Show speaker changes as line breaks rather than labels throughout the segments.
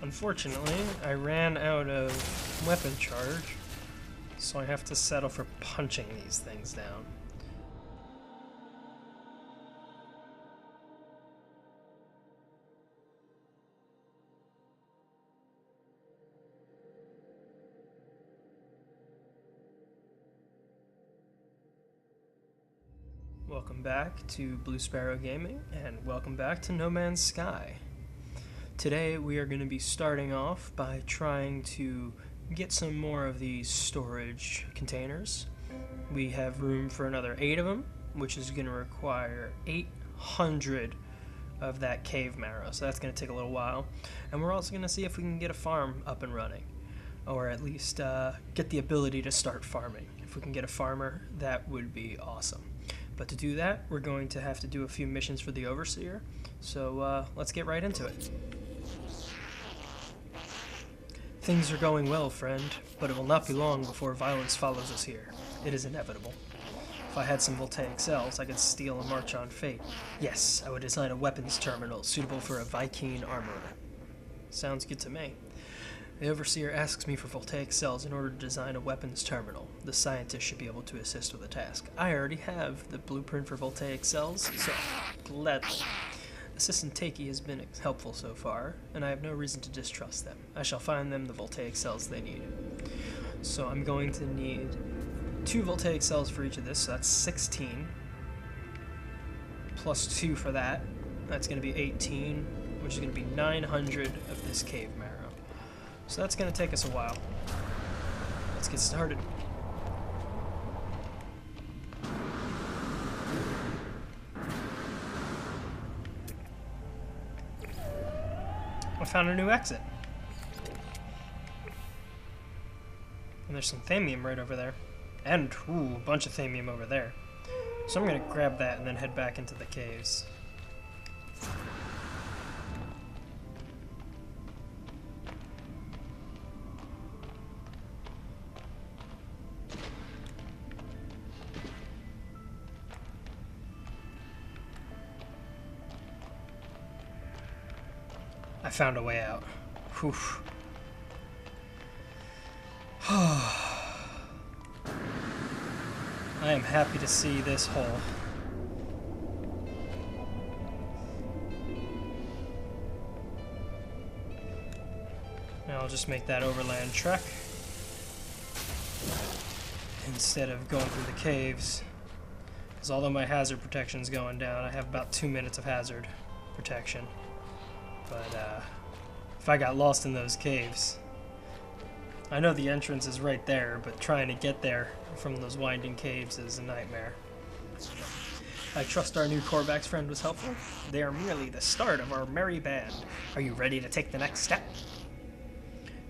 Unfortunately, I ran out of weapon charge, so I have to settle for punching these things down. Welcome back to Blue Sparrow Gaming, and welcome back to No Man's Sky. Today we are going to be starting off by trying to get some more of these storage containers. We have room for another 8 of them, which is going to require 800 of that cave marrow, so that's going to take a little while. And we're also going to see if we can get a farm up and running, or at least get the ability to start farming. If we can get a farmer, that would be awesome. But to do that, we're going to have to do a few missions for the Overseer, so let's get right into it. Things are going well, friend, but it will not be long before violence follows us here. It is inevitable. If I had some voltaic cells, I could steal and march on fate. Yes, I would design a weapons terminal suitable for a Viking armorer. Sounds good to me. The Overseer asks me for voltaic cells in order to design a weapons terminal. The scientist should be able to assist with the task. I already have the blueprint for voltaic cells, so gladly. Assistant Takey has been helpful so far, and I have no reason to distrust them. I shall find them the voltaic cells they need. So I'm going to need 2 voltaic cells for each of this, so that's 16. Plus 2 for that. That's going to be 18, which is going to be 900 of this cave marrow. So that's going to take us a while. Let's get started. I found a new exit. And there's some thamium right over there. And, ooh, a bunch of thamium over there. So I'm going to grab that and then head back into the caves. I found a way out. Whew. I am happy to see this hole. Now I'll just make that overland trek instead of going through the caves. Because although my hazard protection is going down, I have about 2 minutes of hazard protection. But if I got lost in those caves, I know the entrance is right there, but trying to get there from those winding caves is a nightmare. I trust our new Korvax friend was helpful. They are merely the start of our merry band. Are you ready to take the next step?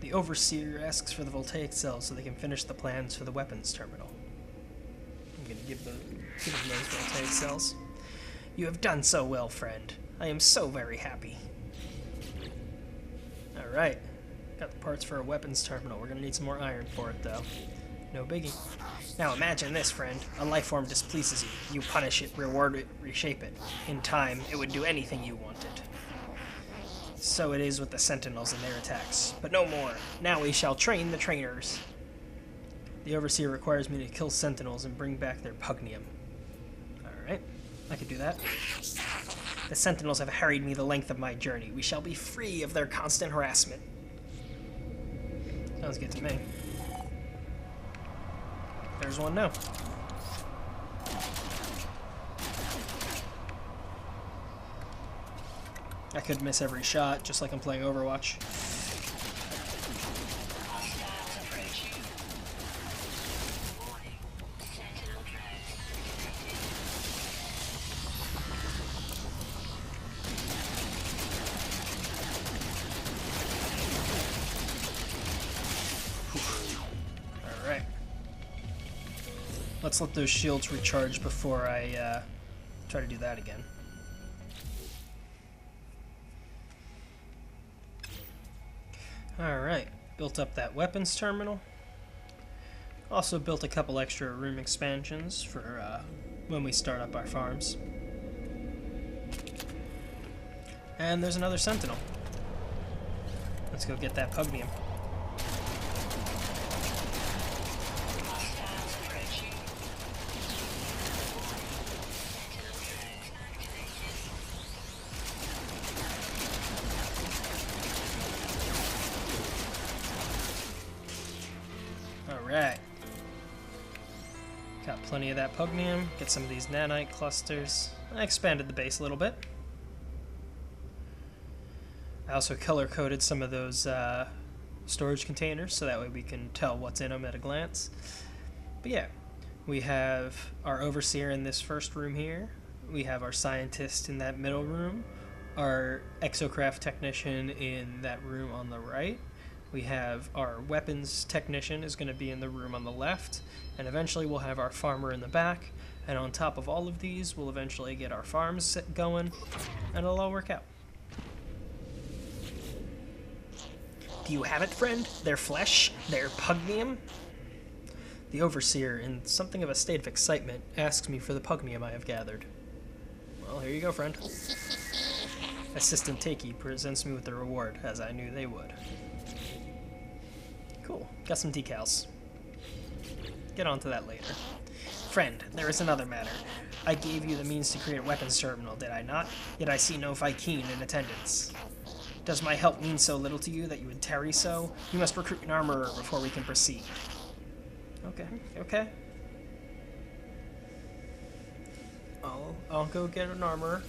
The Overseer asks for the voltaic cells so they can finish the plans for the weapons terminal. I'm going to give them those voltaic cells. You have done so well, friend. I am so very happy. Alright, got the parts for a weapons terminal. We're going to need some more iron for it, though. No biggie. Now imagine this, friend. A life form displeases you. You punish it, reward it, reshape it. In time, it would do anything you wanted. So it is with the Sentinels and their attacks. But no more. Now we shall train the trainers. The Overseer requires me to kill Sentinels and bring back their Pugmam. Alright, I could do that. The Sentinels have harried me the length of my journey. We shall be free of their constant harassment. Sounds good to me. There's one now. I could miss every shot, just like I'm playing Overwatch. Let's let those shields recharge before I try to do that again. Alright, built up that weapons terminal. Also built a couple extra room expansions for when we start up our farms. And there's another sentinel. Let's go get that Pugmam. Alright. Got plenty of that Pugmam. Get some of these nanite clusters. I expanded the base a little bit. I also color-coded some of those storage containers so that way we can tell what's in them at a glance. But yeah, we have our overseer in this first room here. We have our scientist in that middle room. Our exocraft technician in that room on the right. We have our weapons technician is going to be in the room on the left. And eventually we'll have our farmer in the back. And on top of all of these, we'll eventually get our farms going. And it'll all work out. Do you have it, friend? Their flesh? Their Pugmam? The overseer, in something of a state of excitement, asks me for the Pugmam I have gathered. Well, here you go, friend. Assistant Takey presents me with the reward, as I knew they would. Cool. Got some decals. Get on to that later. Friend, there is another matter. I gave you the means to create a weapons terminal, did I not? Yet I see no Viking in attendance. Does my help mean so little to you that you would tarry so? You must recruit an armorer before we can proceed. Okay, okay. I'll go get an armorer.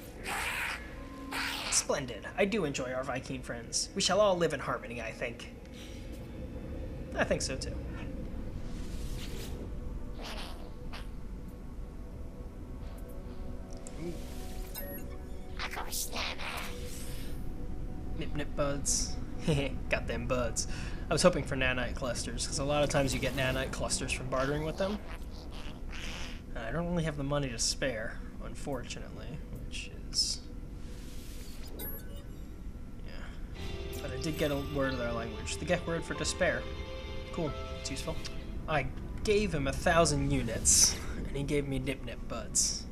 Splendid. I do enjoy our Viking friends. We shall all live in harmony, I think. I think so too. Nip nip buds. Got them buds. I was hoping for nanite clusters, because a lot of times you get nanite clusters from bartering with them. And I don't really have the money to spare, unfortunately, which is... yeah. But I did get a word of their language. The get word for despair. Cool. It's useful. I gave him 1,000 units, and he gave me nip nip buds.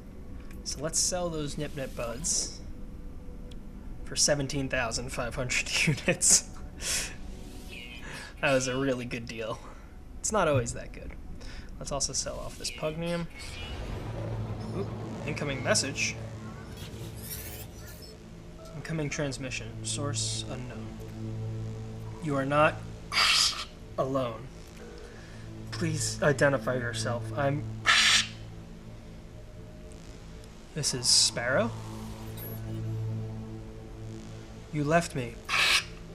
So let's sell those nip nip buds for 17,500 units. That was a really good deal. It's not always that good. Let's also sell off this Pugmam. Oop, incoming message. Incoming transmission. Source unknown. You are not alone. Please identify yourself. This is Sparrow? You left me.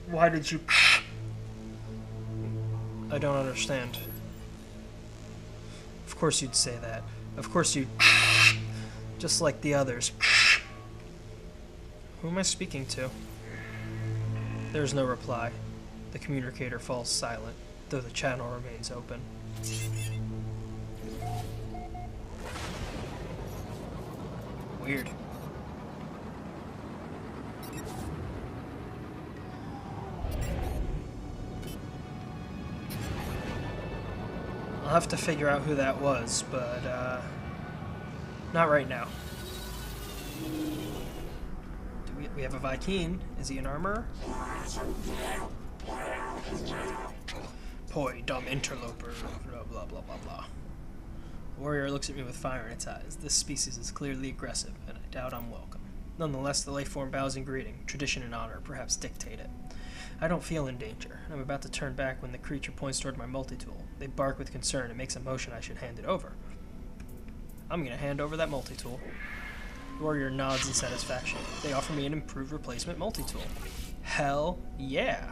Why did you... I don't understand. Of course you'd say that. Of course you'd... just like the others. Who am I speaking to? There's no reply. The communicator falls silent, though the channel remains open. Weird. I'll have to figure out who that was, but, not right now. We have a Viking. Is he an armorer? Poi, dumb interloper, blah blah blah blah blah. The warrior looks at me with fire in its eyes. This species is clearly aggressive, and I doubt I'm welcome. Nonetheless, the life form bows in greeting. Tradition and honor perhaps dictate it. I don't feel in danger, and I'm about to turn back when the creature points toward my multitool. They bark with concern and makes a motion I should hand it over. I'm gonna hand over that multitool. The warrior nods in satisfaction. They offer me an improved replacement multitool. Hell yeah!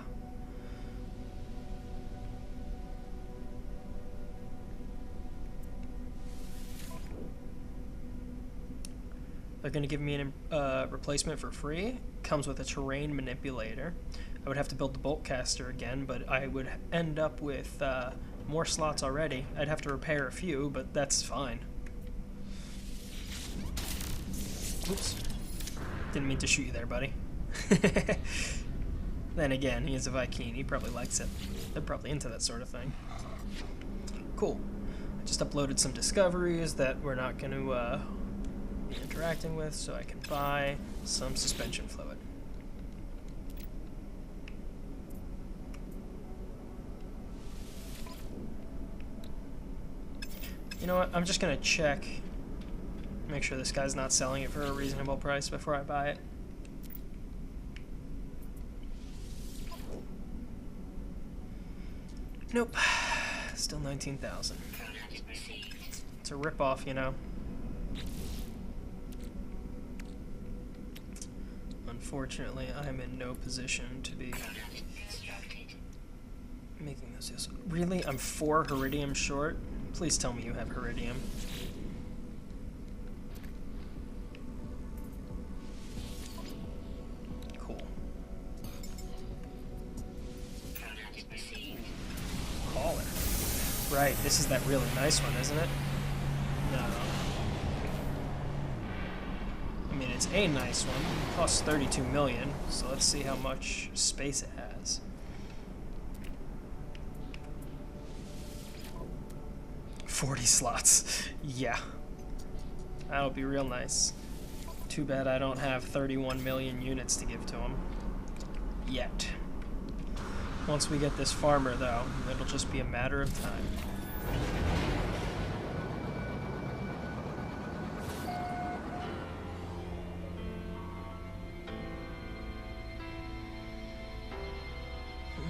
They're going to give me a replacement for free. Comes with a terrain manipulator. I would have to build the bolt caster again, but I would end up with more slots already. I'd have to repair a few, but that's fine. Oops. Didn't mean to shoot you there, buddy. Then again, he is a Viking. He probably likes it. They're probably into that sort of thing. Cool. I just uploaded some discoveries that we're not going to... be interacting with, so I can buy some suspension fluid. You know what? I'm just gonna check. Make sure this guy's not selling it for a reasonable price before I buy it. Nope. Still 19,000. It's a ripoff, you know. Unfortunately, I'm in no position to be making those deals. Really? I'm 4 Heridium short? Please tell me you have Heridium. Cool. Caller. Right, this is that really nice one, isn't it? No. I mean, it's a nice one. It costs 32 million, so let's see how much space it has. 40 slots. Yeah. That'll be real nice. Too bad I don't have 31 million units to give to him. Yet. Once we get this farmer, though, it'll just be a matter of time.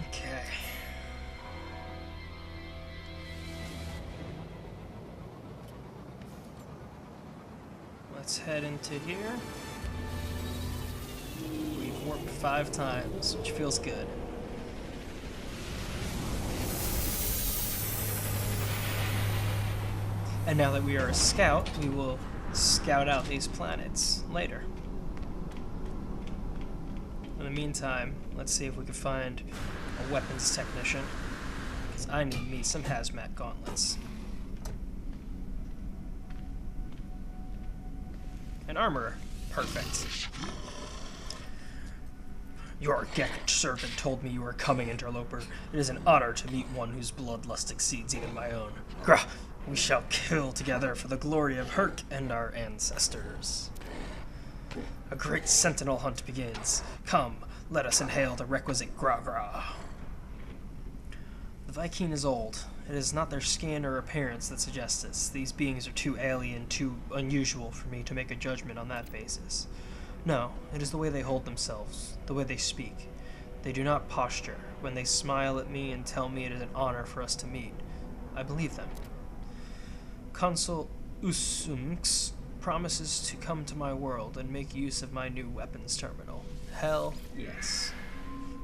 Okay. Let's head into here. We've warped 5 times, which feels good. And now that we are a scout, we will scout out these planets later. In the meantime, let's see if we can find a weapons technician, because I need me some hazmat gauntlets. An armorer. Perfect. Your Gekk servant told me you were coming, interloper. It is an honor to meet one whose bloodlust exceeds even my own. Grah! We shall kill together for the glory of Herc and our ancestors. A great sentinel hunt begins. Come, let us inhale the requisite gra-gra. The Viking is old. It is not their skin or appearance that suggests this. These beings are too alien, too unusual for me to make a judgment on that basis. No, it is the way they hold themselves, the way they speak. They do not posture. When they smile at me and tell me it is an honor for us to meet, I believe them. Consul Usumx promises to come to my world and make use of my new weapons terminal. Hell yes.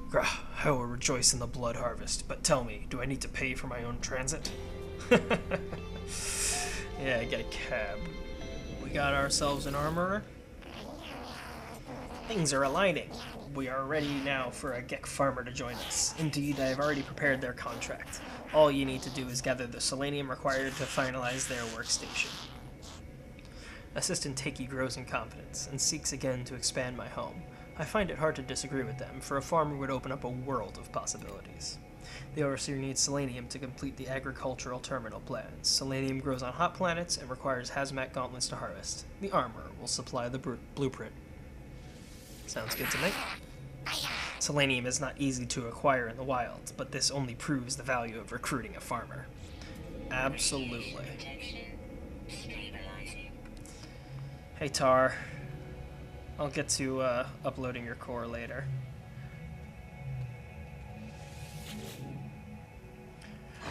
Grah, I will rejoice in the blood harvest, but tell me, do I need to pay for my own transit? Yeah, get a cab. We got ourselves an armorer. Things are aligning. We are ready now for a Gekk farmer to join us. Indeed, I have already prepared their contract. All you need to do is gather the selenium required to finalize their workstation. Assistant Takey grows in confidence and seeks again to expand my home. I find it hard to disagree with them, for a farmer would open up a world of possibilities. The overseer needs selenium to complete the agricultural terminal plans. Selenium grows on hot planets and requires hazmat gauntlets to harvest. The armorer will supply the blueprint. Sounds good to me. Selenium is not easy to acquire in the wild, but this only proves the value of recruiting a farmer. Absolutely. Hey Tar, I'll get to uploading your core later.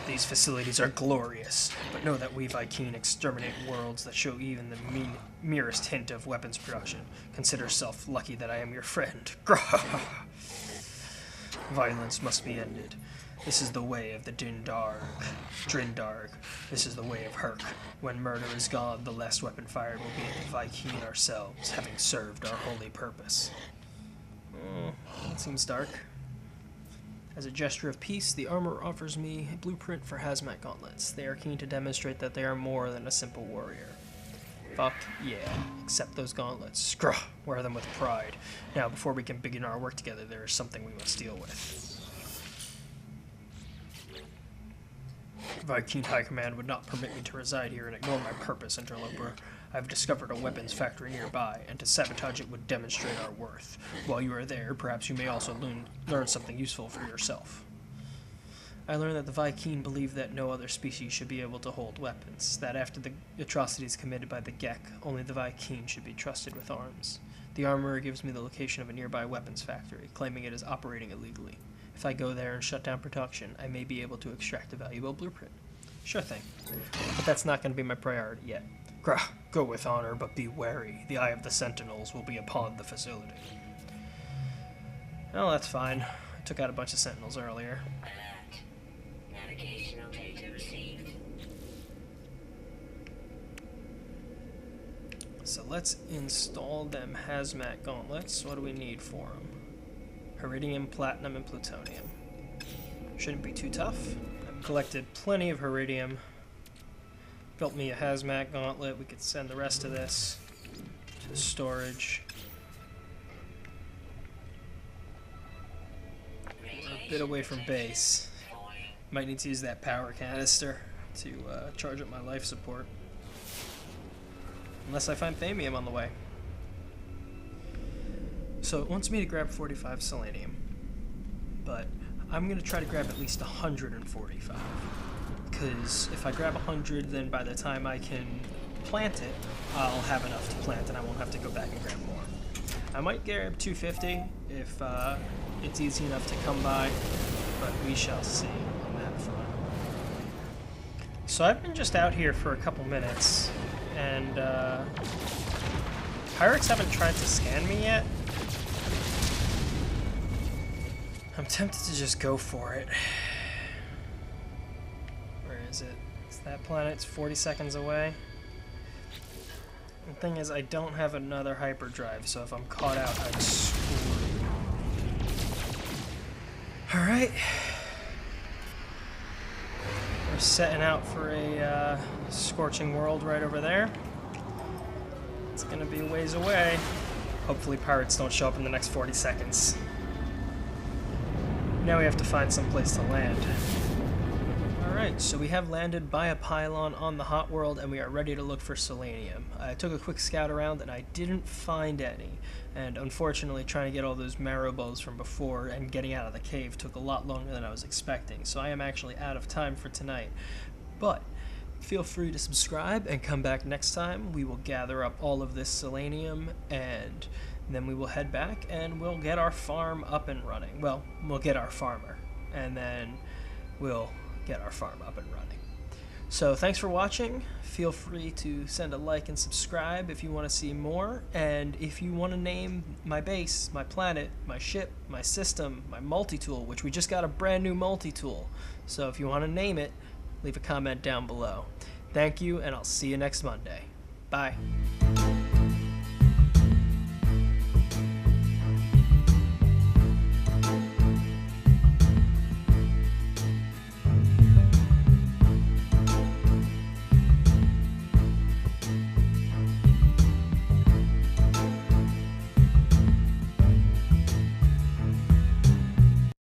These facilities are glorious, but know that we Viking exterminate worlds that show even the merest hint of weapons production. Consider yourself lucky that I am your friend. Violence must be ended. This is the way of the Drindarg. This is the way of Herc. When murder is gone, the last weapon fired will be at the Viking ourselves, having served our holy purpose. That seems dark. As a gesture of peace, the armor offers me a blueprint for hazmat gauntlets. They are keen to demonstrate that they are more than a simple warrior. Fuck yeah, accept those gauntlets. Scruh, wear them with pride. Now, before we can begin our work together, there is something we must deal with. Viking High Command would not permit me to reside here and ignore my purpose, interloper. I've discovered a weapons factory nearby, and to sabotage it would demonstrate our worth. While you are there, perhaps you may also learn something useful for yourself. I learned that the Viking believed that no other species should be able to hold weapons, that after the atrocities committed by the Gek, only the Viking should be trusted with arms. The armorer gives me the location of a nearby weapons factory, claiming it is operating illegally. If I go there and shut down production, I may be able to extract a valuable blueprint. Sure thing. But that's not going to be my priority yet. Go with honor, but be wary. The eye of the Sentinels will be upon the facility. Well, that's fine. I took out a bunch of Sentinels earlier.
Navigational data received.
So let's install them hazmat gauntlets. What do we need for them? Iridium, platinum, and plutonium. Shouldn't be too tough. I've collected plenty of iridium. Built me a hazmat gauntlet. We could send the rest of this to storage. We're a bit away from base. Might need to use that power canister to charge up my life support. Unless I find Pugmam on the way. So it wants me to grab 45 selenium. But I'm going to try to grab at least 145. Because if I grab 100, then by the time I can plant it, I'll have enough to plant and I won't have to go back and grab more. I might grab 250 if it's easy enough to come by, but we shall see on that front. So I've been just out here for a couple minutes, and pirates haven't tried to scan me yet. I'm tempted to just go for it. Where is it? It's that planet. It's 40 seconds away. The thing is, I don't have another hyperdrive, so if I'm caught out, I'm screwed. Alright. We're setting out for a scorching world right over there. It's gonna be a ways away. Hopefully pirates don't show up in the next 40 seconds. Now we have to find some place to land. Alright, so we have landed by a pylon on the hot world and we are ready to look for selenium. I took a quick scout around and I didn't find any. And unfortunately trying to get all those marrow bows from before and getting out of the cave took a lot longer than I was expecting. So I am actually out of time for tonight. But feel free to subscribe and come back next time. We will gather up all of this selenium and then we will head back and we'll get our farm up and running. Well, we'll get our farmer and then we'll get our farm up and running. So thanks for watching. Feel free to send a like and subscribe if you want to see more. And if you want to name my base, my planet, my ship, my system, my multi-tool, which we just got a brand new multi-tool. So if you want to name it, leave a comment down below. Thank you, and I'll see you next Monday. Bye.